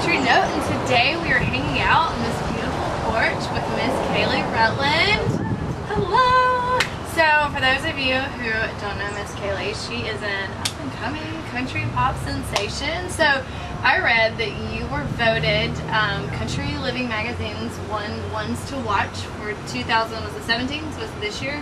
Country Note, and today we are hanging out on this beautiful porch with Miss Kaylee Rutland. Hello! So, for those of you who don't know Miss Kaylee, she is an up-and-coming country pop sensation. So, I read that you were voted Country Living Magazine's ones to watch for 2017, so it's this year,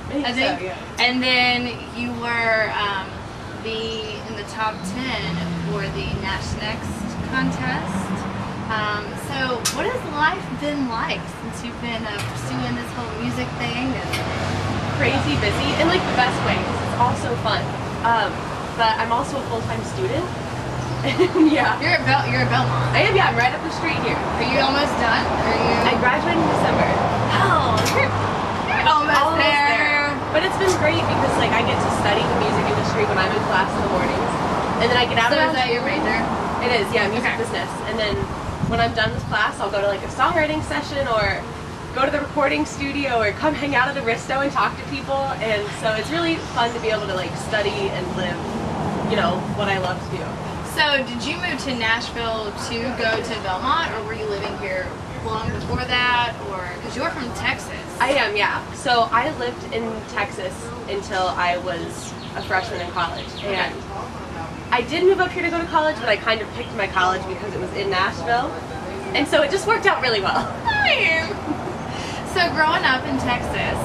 I think. So, yeah. And then you were in the top 10 for the Next contest. So what has life been like since you've been pursuing this whole music thing? And crazy busy in like the best way, because it's also fun. But I'm also a full-time student. Yeah. You're at Belmont. I am, yeah, I'm right up the street here. Are you almost done? I graduated in December. Oh, you're almost there. But it's been great because like I get to study the music industry when I'm in class in the mornings. And then I get out of is that your major? It is, yeah, music business. And then when I'm done with class, I'll go to like a songwriting session or go to the recording studio or come hang out at the Risto and talk to people. And so it's really fun to be able to like study and live, you know, what I love to do. So did you move to Nashville to go to Belmont, or were you living here long before that? Or because you're from Texas? I am, yeah. So I lived in Texas until I was a freshman in college. And I did move up here to go to college, but I kind of picked my college because it was in Nashville. And so it just worked out really well. So growing up in Texas,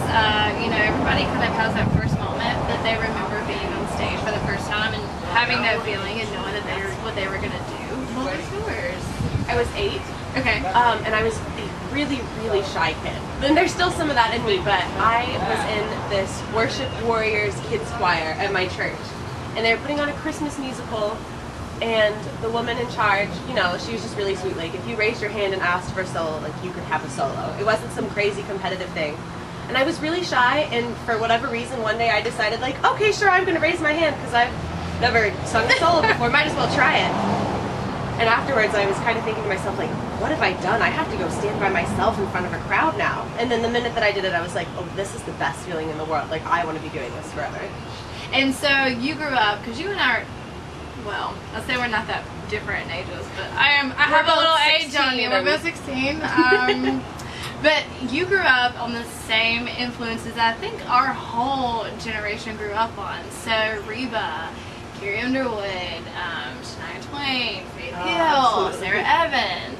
you know, everybody kind of has that first moment that they remember being on stage for the first time and having that feeling and knowing that that's what they were going to do. What was yours? I was 8. Okay. And I was a really, really shy kid. And there's still some of that in me, but I was in this Worship Warriors kids choir at my church. And they were putting on a Christmas musical, and the woman in charge, you know, she was just really sweet. Like, if you raised your hand and asked for a solo, like, you could have a solo. It wasn't some crazy competitive thing. And I was really shy, and for whatever reason, one day I decided, like, okay, sure, I'm going to raise my hand, because I've never sung a solo before. Might as well try it. And afterwards, I was kind of thinking to myself, like, what have I done? I have to go stand by myself in front of a crowd now. And then the minute that I did it, I was like, oh, this is the best feeling in the world. Like, I want to be doing this forever. And so you grew up, because you and I are, well, I'll say we're not that different in ages, but I have a little age on you. We're both 16. But you grew up on the same influences I think our whole generation grew up on. So Reba, Carrie Underwood, Shania Twain, Faith Hill, Sarah Evans.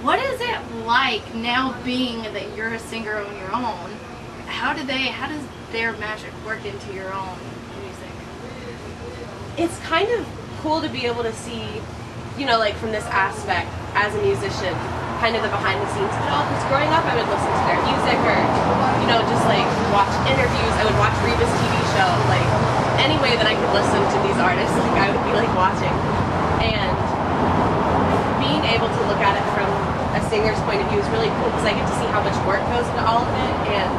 What is it like now being that you're a singer on your own? How does their magic work into your own music? It's kind of cool to be able to see, you know, like from this aspect as a musician, kind of the behind the scenes of it all. Because growing up I would listen to their music or, you know, just like watch interviews. I would watch Reba's TV show, like any way that I could listen to these artists, like I would be like watching. And being able to look at it from a singer's point of view is really cool because I get to see how much work goes into all of it. And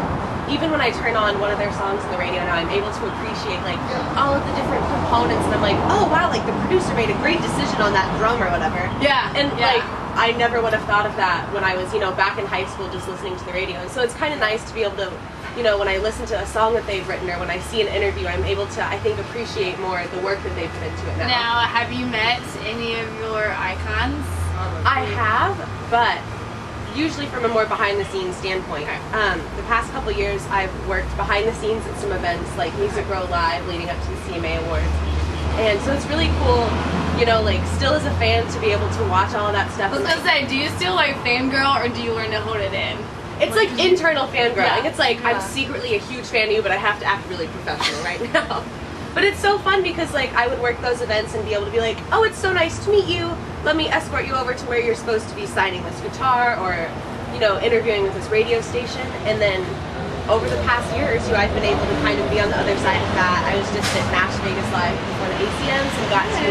even when I turn on one of their songs on the radio now, I'm able to appreciate like all of the different components, and I'm like, oh wow, like the producer made a great decision on that drum or whatever. Yeah. And like I never would have thought of that when I was, you know, back in high school just listening to the radio. And so it's kind of nice to be able to, you know, when I listen to a song that they've written or when I see an interview, I'm able to, I think, appreciate more the work that they put into it now. Now, have you met any of your icons? I have, but usually from a more behind-the-scenes standpoint. Okay. The past couple years, I've worked behind the scenes at some events like Music Row Live leading up to the CMA Awards. And so it's really cool, you know, like still as a fan to be able to watch all of that stuff. I was gonna say, do you still like fangirl or do you learn to hold it in? It's like internal fangirling. Yeah. It's like I'm secretly a huge fan of you, but I have to act really professional right now. But it's so fun because like I would work those events and be able to be like, oh, it's so nice to meet you. Let me escort you over to where you're supposed to be signing this guitar or, you know, interviewing with this radio station. And then over the past year or two, I've been able to kind of be on the other side of that. I was just at Nash Vegas Live before the ACMs and got to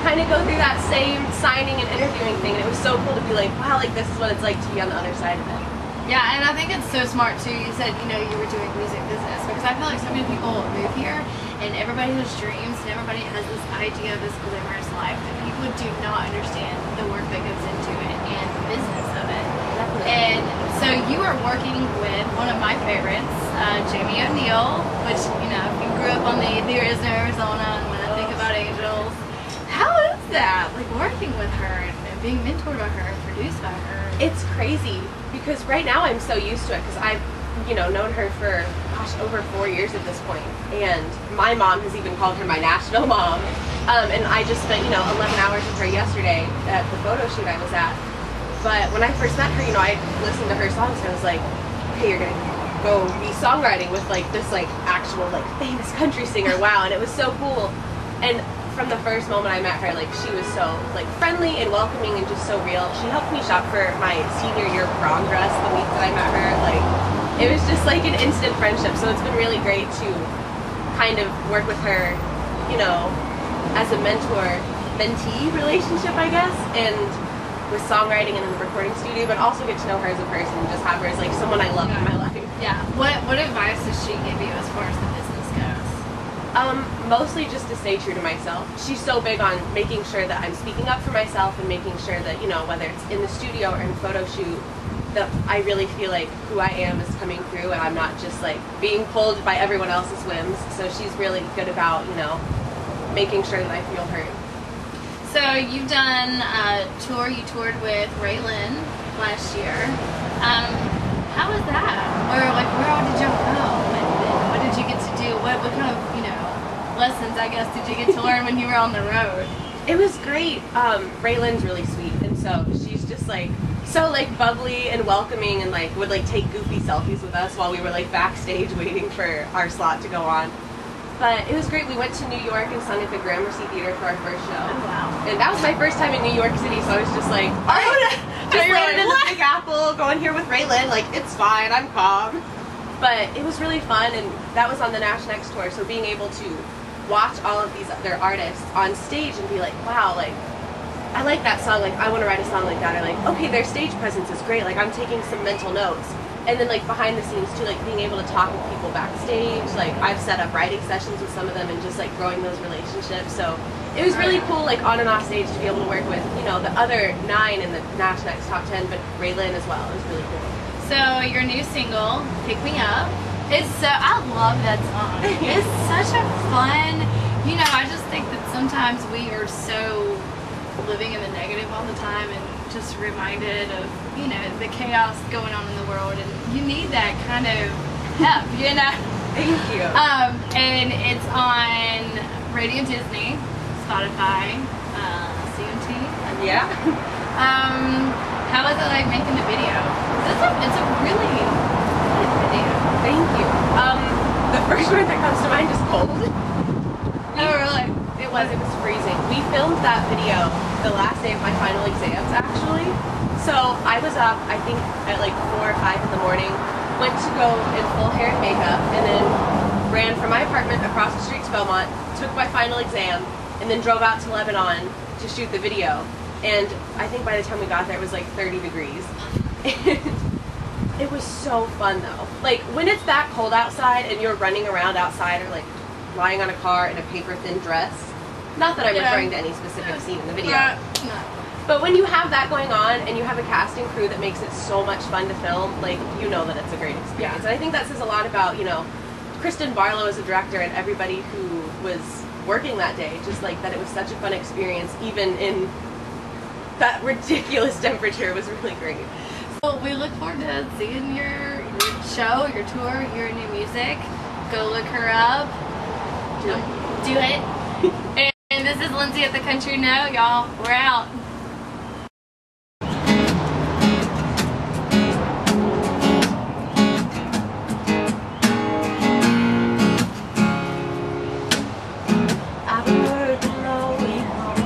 kind of go through that same signing and interviewing thing. And it was so cool to be like, wow, like this is what it's like to be on the other side of it. Yeah, and I think it's so smart too. You said, you know, you were doing music business because I feel like so many people move here and everybody has dreams and everybody has this idea of this glamorous life that people do not understand the work that goes into it and the business of it. Definitely. And so you are working with one of my favorites, Jamie O'Neill, which, you know, if you grew up on the There Is No Arizona and When I Think About Angels, how is that? Like working with her and being mentored by her and produced by her. It's crazy because right now I'm so used to it because I've, known her for, gosh, over 4 years at this point. And my mom has even called her my national mom. And I just spent, 11 hours with her yesterday at the photo shoot I was at. But when I first met her, I listened to her songs and I was like, hey, you're gonna go be songwriting with like this like actual like famous country singer. Wow. And it was so cool. And from the first moment I met her, like she was so like friendly and welcoming and just so real. She helped me shop for my senior year prom dress the week that I met her. Like it was just like an instant friendship. So it's been really great to kind of work with her, as a mentor-mentee relationship, I guess, and with songwriting and in the recording studio, but also get to know her as a person and just have her as like someone I love in my life. Yeah. What advice does she give you as far as the business goes? Mostly just to stay true to myself. She's so big on making sure that I'm speaking up for myself and making sure that, whether it's in the studio or in photo shoot, that I really feel like who I am is coming through and I'm not just like being pulled by everyone else's whims. So she's really good about, making sure that I feel heard. So you've done a tour, you toured with Raylan last year. How was that? Where all did y'all go? And what did you get to do? What kind of, lessons, I guess, did you get to learn when you were on the road? It was great. Raylan's really sweet, and so she's just like so like bubbly and welcoming, and like would like take goofy selfies with us while we were like backstage waiting for our slot to go on. But it was great. We went to New York and sung at the Gramercy Theater for our first show. Oh, wow. And that was my first time in New York City, so I was just like, all right, just landed in the Big Apple, going here with Raylan, like it's fine, I'm calm. But it was really fun, and that was on the Nash Next tour, so being able to watch all of these other artists on stage and be like, wow, like I like that song, like I want to write a song like that, or like, okay, their stage presence is great, like I'm taking some mental notes. And then like behind the scenes too, like being able to talk with people backstage, like I've set up writing sessions with some of them and just like growing those relationships. So it was really cool, like on and off stage, to be able to work with, the other 9 in the Nash Next Top 10, but Raylan as well. It was really cool. So your new single, Pick Me Up, I love that song. It's such a fun, I just think that sometimes we are so living in the negative all the time and just reminded of, the chaos going on in the world, and you need that kind of help, Thank you. And it's on Radio Disney, Spotify, CMT. Yeah. How was it like making the video? It's a really good video. Thank you. The first word that comes to mind is cold. Oh, really? It was freezing. We filmed that video the last day of my final exams, actually. So I was up, I think, at like 4 or 5 in the morning, went to go in full hair and makeup, and then ran from my apartment across the street to Belmont, took my final exam, and then drove out to Lebanon to shoot the video. And I think by the time we got there, it was like 30 degrees. It was so fun though. Like when it's that cold outside and you're running around outside or like lying on a car in a paper thin dress. Not that I'm referring to any specific scene in the video. No. But when you have that going on and you have a casting crew that makes it so much fun to film, like that it's a great experience. Yeah. And I think that says a lot about, Kristen Barlow as a director and everybody who was working that day. Just like that it was such a fun experience, even in that ridiculous temperature. Was really great. Well, we look forward to seeing your show, your tour, your new music. Go look her up. Do it. And this is Lindsay at the Country Note, y'all. We're out. I've been working all week long,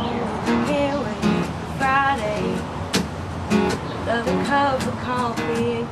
can't wait for Friday. Another cup of coffee and